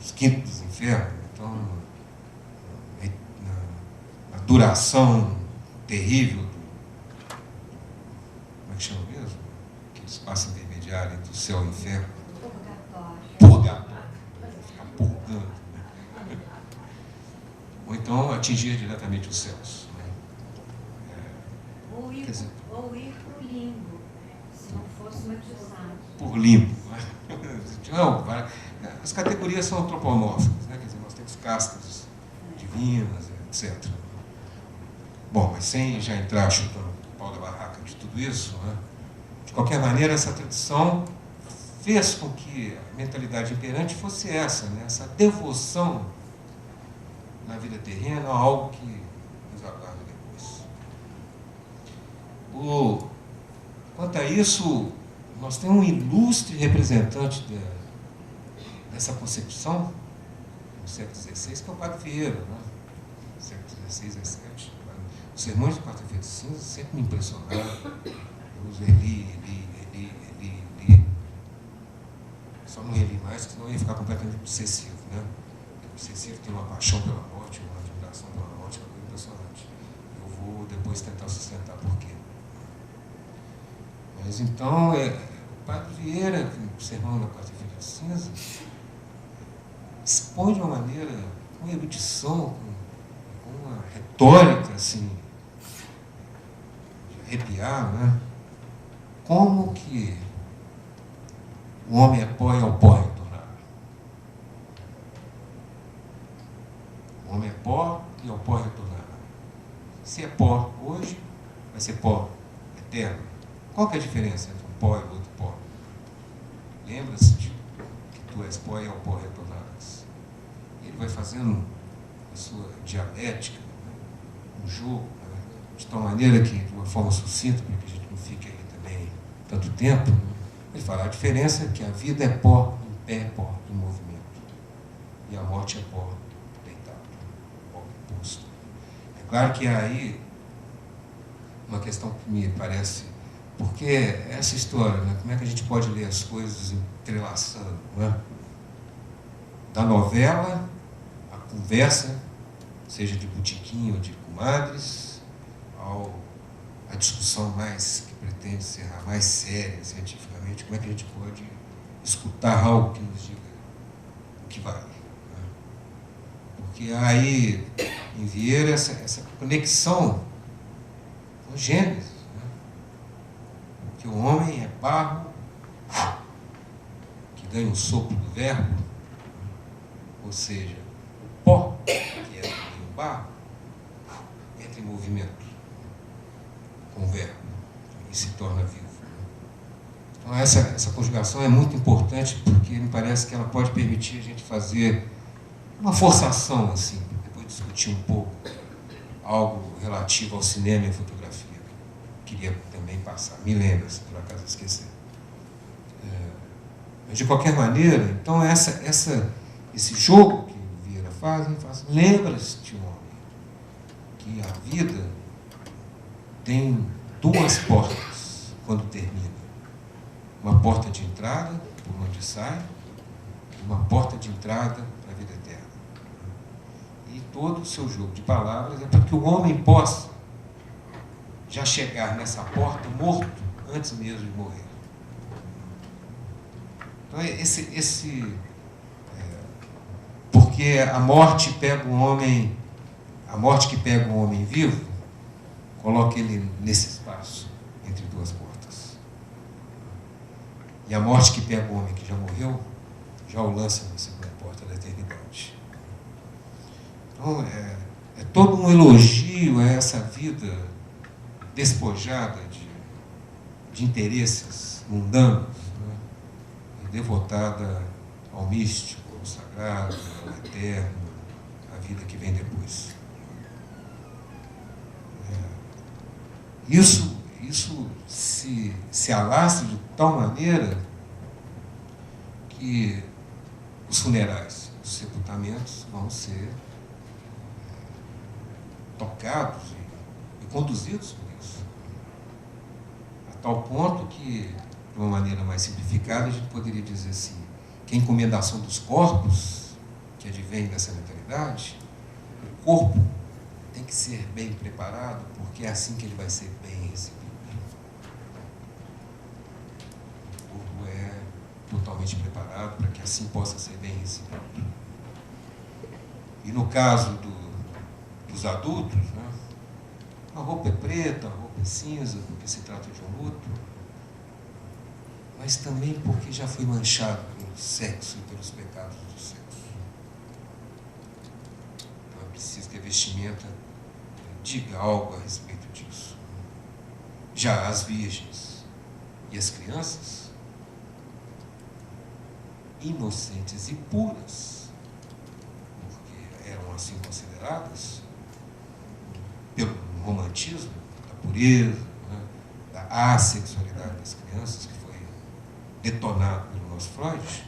os quintos dos infernos. Então, a duração terrível do, como é que chama mesmo? Que espaço intermediário entre o céu e o inferno. Purgatório. Ficar purgando. Né? Ou então atingir diretamente os céus. Né? Ou ir para o limbo, se não fosse batizado. Por limbo. Não, as categorias são antropomórficas, né? Quer dizer, nós temos castas divinas, etc. Bom, mas sem já entrar chutando o pau da barraca de tudo isso, né? De qualquer maneira, essa tradição fez com que a mentalidade imperante fosse essa, né? Essa devoção na vida terrena a algo que nos aguarda depois. Quanto a isso, nós temos um ilustre representante dessa concepção no século XVI, que é o Padre Vieira, né? No século XVI e XVII. Os sermões de Quarta-feira de Cinza sempre me impressionaram. Eu os reli. Só não reli mais, porque senão ia ficar completamente obsessivo, né? O obsessivo tem uma paixão pela morte, uma admiração pela morte, que é impressionante. Eu vou depois tentar sustentar por quê. Mas então, o Padre Vieira, o sermão da Quarta-feira de Cinza, expõe de uma maneira, com uma erudição, com uma retórica, assim, de arrepiar, né? Como que o homem é pó e ao pó retornará. O homem é pó e ao pó retornará. Se é pó hoje, vai ser pó eterno. Qual que é a diferença entre um pó e outro pó? Lembra-se de que tu és pó e ao pó retornarás. Ele vai fazendo a sua dialética, né? Um jogo, né? De tal maneira que, de uma forma sucinta, para que a gente não fique aí também tanto tempo, ele fala a diferença é que a vida é pó em pé, pó em movimento. E a morte é pó deitado, pó posto. É claro que aí uma questão que me parece, porque essa história, né, como é que a gente pode ler as coisas entrelaçando, não é? Da novela, a conversa, seja de botiquim ou de comadres, a discussão mais que pretende ser a mais séria cientificamente, como é que a gente pode escutar algo que nos diga o que vale. Né? Porque aí, em Vieira, essa conexão com Gênesis, né? Que o homem é barro, que ganha o sopro do verbo, ou seja, o pó, que é o barro, entra em movimento com o verbo e se torna vivo. Então essa conjugação é muito importante porque me parece que ela pode permitir a gente fazer uma forçação, assim, depois de discutir um pouco algo relativo ao cinema e fotografia. Queria também passar, me lembra, se por acaso esquecer. Mas de qualquer maneira, então esse jogo que o Vieira faz, ele faz, lembra-se, homem, que a vida tem duas portas quando termina. Uma porta de entrada, por onde sai, e uma porta de entrada para a vida eterna. E todo o seu jogo de palavras é para que o homem possa já chegar nessa porta morto antes mesmo de morrer. Então, porque a morte pega o homem, a morte que pega o homem vivo, coloca ele nesse espaço entre duas portas. E a morte que pega o homem que já morreu, já o lança na segunda porta da eternidade. Então, é todo um elogio a essa vida despojada de interesses mundanos, né? E devotada ao místico, ao sagrado, ao eterno, à vida que vem depois. Isso se alastra de tal maneira que os funerais, os sepultamentos vão ser tocados e conduzidos por isso. A tal ponto que, de uma maneira mais simplificada, a gente poderia dizer assim, que a encomendação dos corpos que advém dessa mentalidade, o corpo tem que ser bem preparado, porque é assim que ele vai ser bem recebido. O corpo é totalmente preparado para que assim possa ser bem recebido. E no caso dos adultos, né, a roupa é preta, a roupa é cinza, porque se trata de um luto, mas também porque já foi manchado pelo sexo e pelos pecados do sexo. Então é preciso que a vestimenta diga algo a respeito disso. Já as virgens e as crianças, inocentes e puras, porque eram assim consideradas, pelo romantismo, da pureza, né, da assexualidade das crianças, que foi detonado pelo nosso Freud,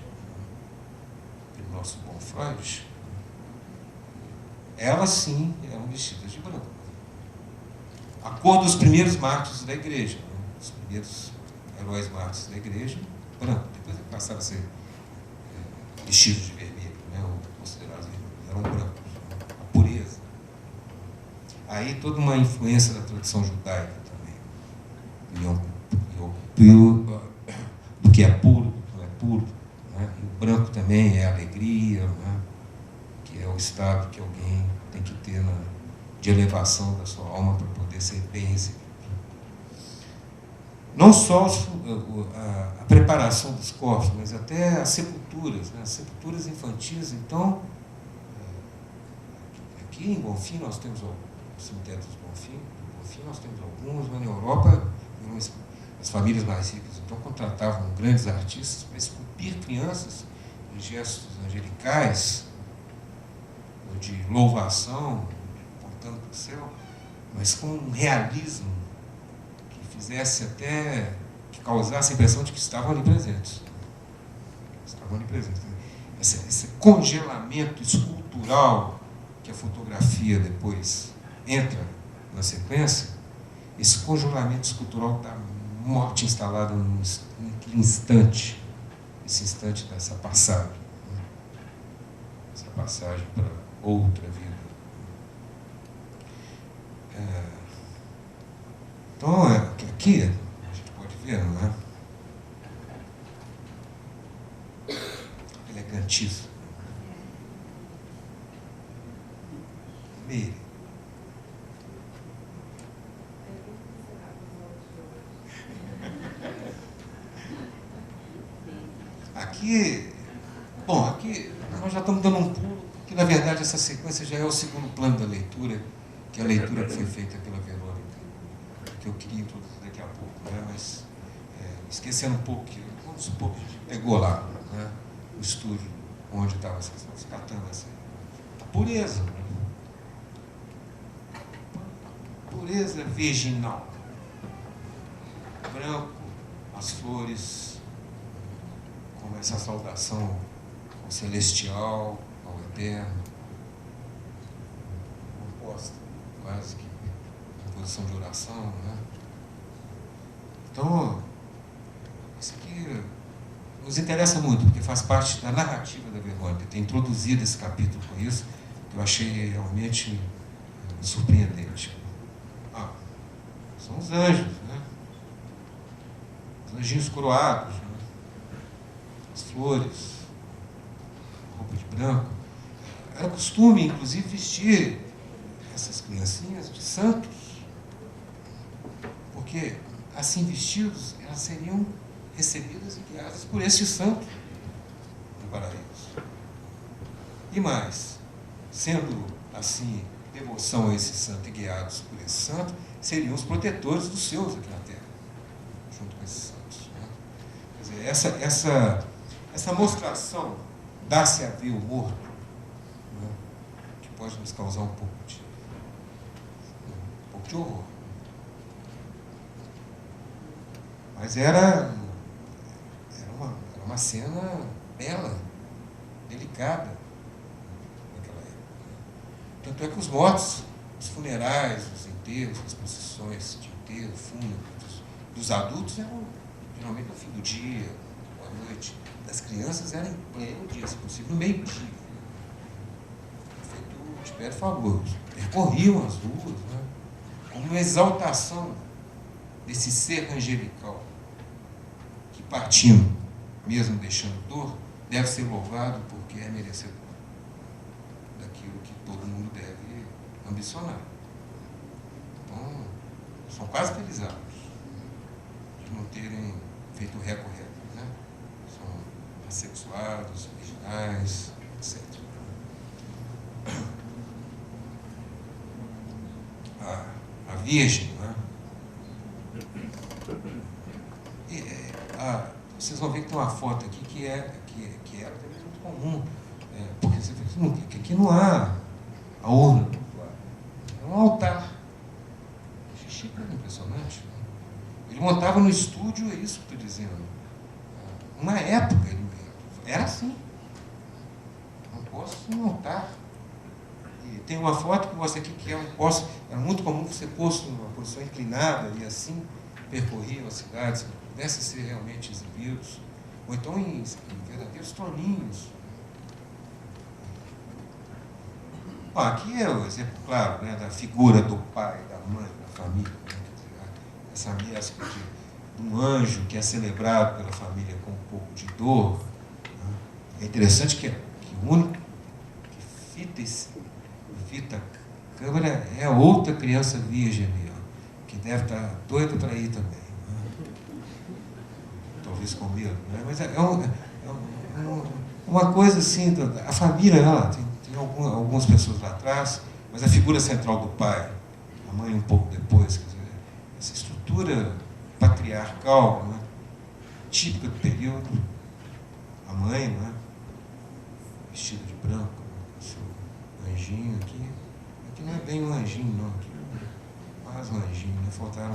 pelo nosso bom Freud, elas sim eram vestidas de branco. A cor dos primeiros mártires da igreja, né, os primeiros heróis mártires da igreja, branco. Depois passaram a ser vestidos de vermelho, né, ou considerados vermelhos, eram brancos. A pureza. Aí toda uma influência da tradição judaica também. Do que é puro, do que não é puro. Né? E o branco também é alegria, né? Que é o estado que alguém tem que ter de elevação da sua alma para poder ser bem recebido. Não só a preparação dos corpos, mas até as sepulturas, né? As sepulturas infantis. Então, aqui em Bonfim nós temos o cemitério dos Bonfim, nós temos alguns, mas na Europa as famílias mais ricas então contratavam grandes artistas para esculpir crianças em gestos angelicais, ou de louvação, apontando para o céu, mas com um realismo que fizesse até, que causasse a impressão de que estavam ali presentes. Estavam ali presentes. Esse congelamento escultural que a fotografia depois entra na sequência, esse congelamento escultural da morte instalada naquele instante, esse instante dessa passagem, né? Essa passagem para outra vida. Então, aqui a gente pode ver, não é? Elegantíssimo. Meire. Aqui nós já estamos dando um pulo, porque na verdade essa sequência já é o segundo plano da leitura, que é a leitura que foi feita pela Verônica, que eu queria introduzir daqui a pouco, né? Mas esquecendo um pouco, vamos supor que a gente pegou lá, né, o estúdio onde estava resgatando a pureza, né? Pureza virginal, branco, as flores, com essa saudação ao celestial, ao eterno, composta quase que em posição de oração, né? Então, isso aqui nos interessa muito, porque faz parte da narrativa da Verônica, ter introduzido esse capítulo com isso, que eu achei realmente surpreendente. São os anjos, né? Os anjinhos coroados, né? As flores, a roupa de branco. Era costume, inclusive, vestir essas criancinhas de santos, porque, assim vestidos, elas seriam recebidas e guiadas por esse santo no paraíso. E mais, sendo assim, devoção a esse santo e guiados por esse santo, seriam os protetores dos seus aqui na Terra, junto com esses santos. Né? Quer dizer, essa mostração dá-se a ver o morto, né, que pode nos causar um pouco de horror. Mas era uma cena bela, delicada naquela época. Tanto é que os mortos, os funerais, os enterros, as procissões de enterro, fúnebres, dos adultos eram geralmente no fim do dia, ou à noite. Das crianças era em pleno dia, se possível, no meio-dia. Tibério falou, percorriam as ruas, né, como uma exaltação desse ser angelical, que partindo, mesmo deixando dor, deve ser louvado porque é merecedor daquilo que todo mundo deve ambicionar. Então, são quase felizardos de não terem feito o recorde, né? São assexuados, virginais, etc. A Virgem, né? Vocês vão ver que tem uma foto aqui que é muito comum, porque você vê que aqui não há a urna, é um altar. Xixi é impressionante. Né? Ele montava no estúdio, é isso que eu estou dizendo. Uma época ele era assim. Um poço um altar. E tem uma foto que mostra aqui que é um poço, era muito comum você posto numa posição inclinada e assim percorriam as cidades, pudessem ser realmente exibidos, ou então em verdadeiros troninhos. Aqui é o exemplo claro, né, da figura do pai, da mãe, da família, né, essa mescla de um anjo que é celebrado pela família com um pouco de dor. Né. É interessante que o único que fita a câmera é outra criança virgem ali, que deve estar doida para ir também. Talvez com medo, né? Mas uma coisa assim, a família, tem algumas pessoas lá atrás, mas a figura central do pai, a mãe um pouco depois, quer dizer, essa estrutura patriarcal, né? Típica do período, a mãe, né? Vestida de branco, com o seu anjinho aqui não é bem um anjinho não, aqui é quase um anjinho, né? Faltaram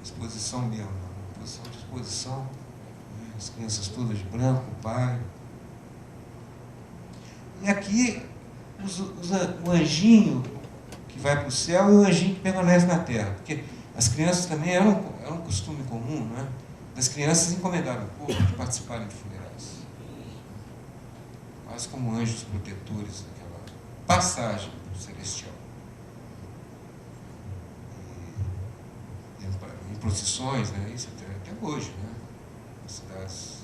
exposição mesmo, posição de exposição, né? As crianças todas de branco, o pai. E aqui o anjinho que vai para o céu e o anjinho que permanece na terra, porque as crianças também era um costume comum, né? Das crianças encomendarem o corpo de participarem de funerais, quase como anjos protetores daquela passagem celestial. Em procissões, né? Isso até hoje, né? Nas cidades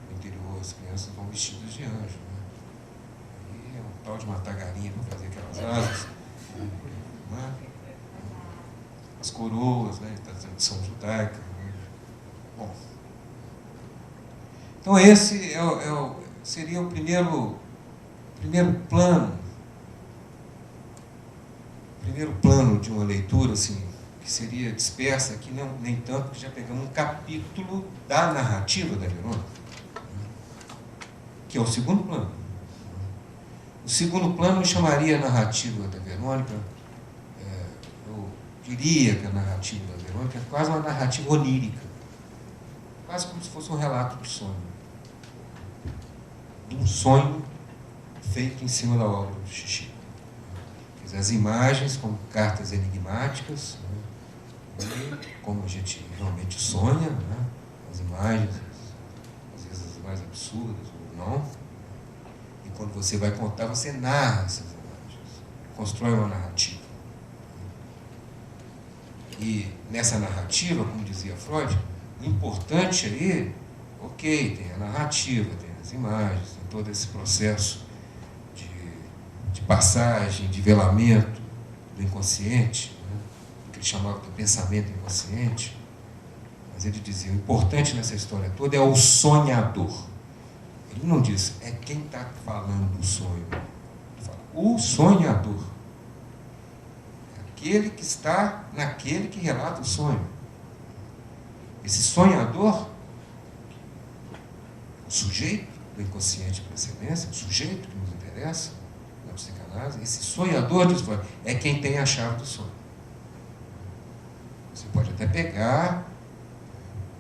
do interior, as crianças vão vestidas de anjo, né? E é um tal de matar galinha para fazer aquelas asas, né? As coroas, né? Da tradição judaica, né? Bom, então esse seria o primeiro plano de uma leitura assim, que seria dispersa aqui, nem tanto, que já pegamos um capítulo da narrativa da Verônica, que é o segundo plano. O segundo plano eu chamaria a narrativa da Verônica, eu diria que a narrativa da Verônica é quase uma narrativa onírica, quase como se fosse um relato do sonho. De um sonho feito em cima da obra do Xixi. As imagens como cartas enigmáticas, né? E como a gente realmente sonha, né? As imagens, às vezes as mais absurdas ou não. E quando você vai contar, você narra essas imagens, constrói uma narrativa. E nessa narrativa, como dizia Freud, o importante aí, ok, tem a narrativa, tem as imagens, tem todo esse processo de passagem, de velamento do inconsciente, né? Que ele chamava de pensamento inconsciente. Mas ele dizia, o importante nessa história toda é o sonhador. Ele não diz, é quem está falando do sonho. Ele fala, o sonhador. É aquele que está naquele que relata o sonho. Esse sonhador, o sujeito do inconsciente por excelência, o sujeito que nos interessa, na psicanálise, esse sonhador diz, é quem tem a chave do sonho. Você pode até pegar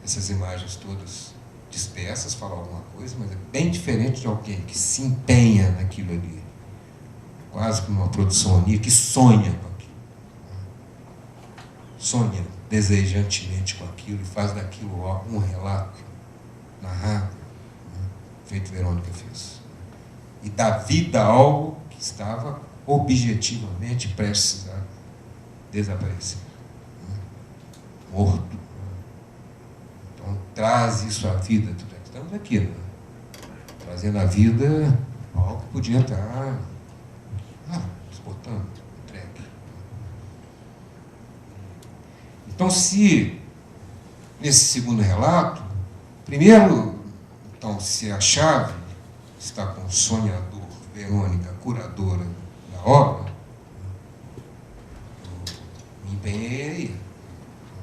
essas imagens todas dispersas, falar alguma coisa, mas é bem diferente de alguém que se empenha naquilo ali, quase como uma produção onírica, que sonha com aquilo. Sonha desejantemente com aquilo e faz daquilo um relato narrado, né? Feito Verônica fez. e dá vida a algo que estava objetivamente prestes a desaparecer, morto. Então, traz isso à vida. Estamos aqui, né? Trazendo à vida algo que podia estar desbotando, entregue. Então, se nesse segundo relato, primeiro, então, se a chave está com o sonhador, Verônica, curadora da obra, eu me empenhei aí.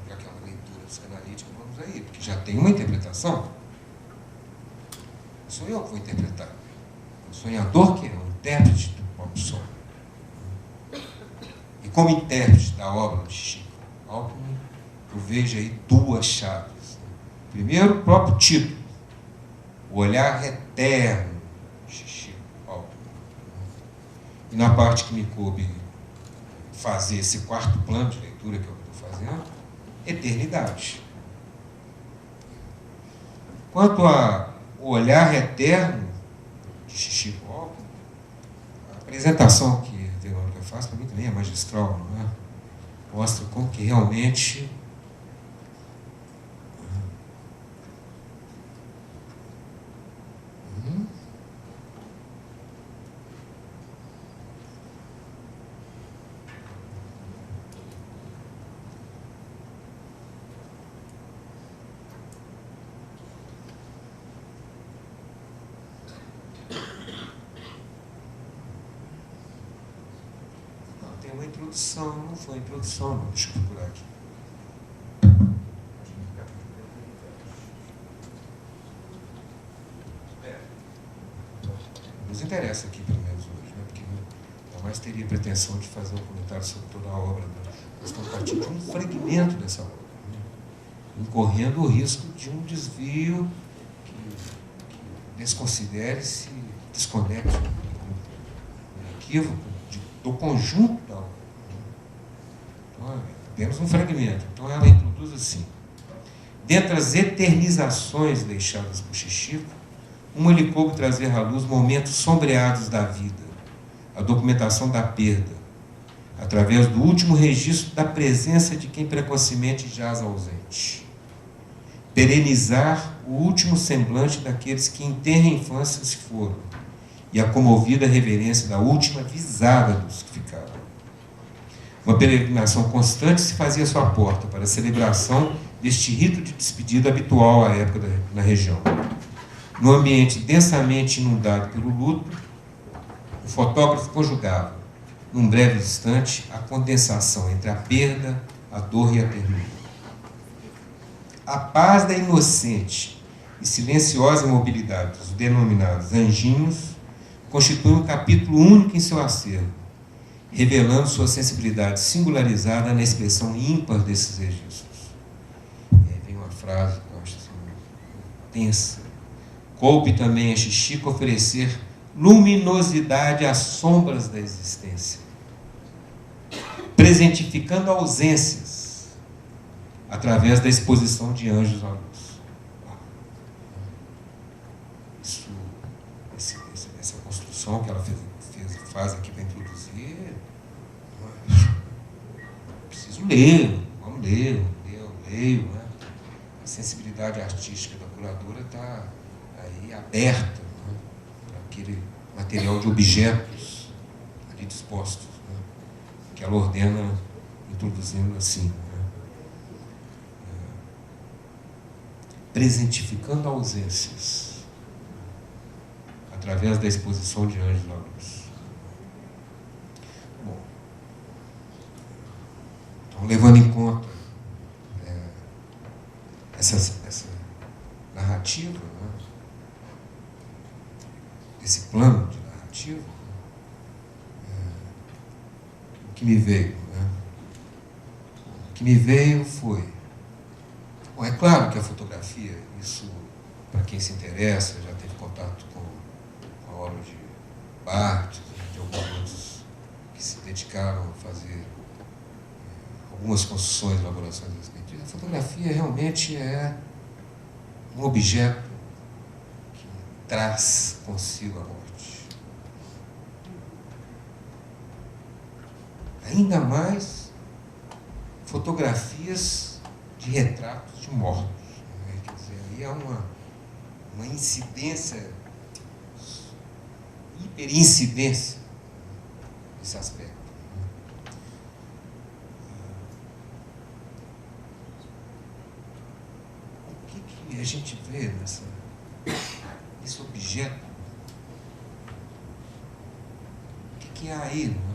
Já que é uma leitura psicanalítica, vamos aí, porque já tem uma interpretação. Sou eu que vou interpretar. O sonhador, que é o intérprete do próprio sonho. E como intérprete da obra de Chico Alckmin, eu vejo aí duas chaves. Primeiro, o próprio título, o olhar eterno de Chico Alckmin. E na parte que me coube fazer esse quarto plano de leitura que eu estou fazendo, eternidade. Quanto ao olhar eterno de Chico Alckmin, a apresentação que a Verônica faz, para mim também é magistral, não é? Mostra como que realmente uma introdução, não foi introdução, não. Deixa eu procurar aqui. Nos interessa aqui, pelo menos hoje, né? Porque jamais teria pretensão de fazer um comentário sobre toda a obra. Nós estamos partindo de um fragmento dessa obra, né? Incorrendo o risco de um desvio que desconsidere, se desconecte um equívoco do conjunto da obra. Então, temos um fragmento. Então, ela introduz assim: dentre as eternizações deixadas por Chico, uma lhe coube trazer à luz momentos sombreados da vida, a documentação da perda, através do último registro da presença de quem precocemente jaz ausente. Perenizar o último semblante daqueles que em tenra infância se foram, e a comovida reverência da última visada dos que ficaram. Uma peregrinação constante se fazia à sua porta para a celebração deste rito de despedida habitual à época na região. No ambiente densamente inundado pelo luto, o fotógrafo conjugava, num breve instante, a condensação entre a perda, a dor e a ternura. A paz da inocente e silenciosa imobilidade dos denominados anjinhos constitui um capítulo único em seu acervo, revelando sua sensibilidade singularizada na expressão ímpar desses registros. E aí vem uma frase que eu acho assim, tensa. Coube também a Chico oferecer luminosidade às sombras da existência, presentificando ausências através da exposição de anjos à luz. Essa construção que ela faz aqui para introduzir, preciso ler, vamos ler, eu leio, né? A sensibilidade artística da curadora está aí aberta, né, para aquele material de objetos ali dispostos, né, que ela ordena introduzindo assim, né, presentificando ausências através da exposição de anjos à luz. Bom, então, levando em conta essa narrativa, né, esse plano de narrativa, o que me veio, né? O que me veio foi... Bom, é claro que a fotografia, isso, para quem se interessa, já teve contato com a obra de Barthes, de alguns outros que se dedicaram a fazer algumas construções, elaborações a respeito disso. A fotografia realmente é um objeto que traz consigo a morte. Ainda mais fotografias de retratos de mortos. Né? Quer dizer, aí há uma incidência, hiperincidência nesse aspecto. O que a gente vê nesse objeto? O que há aí, não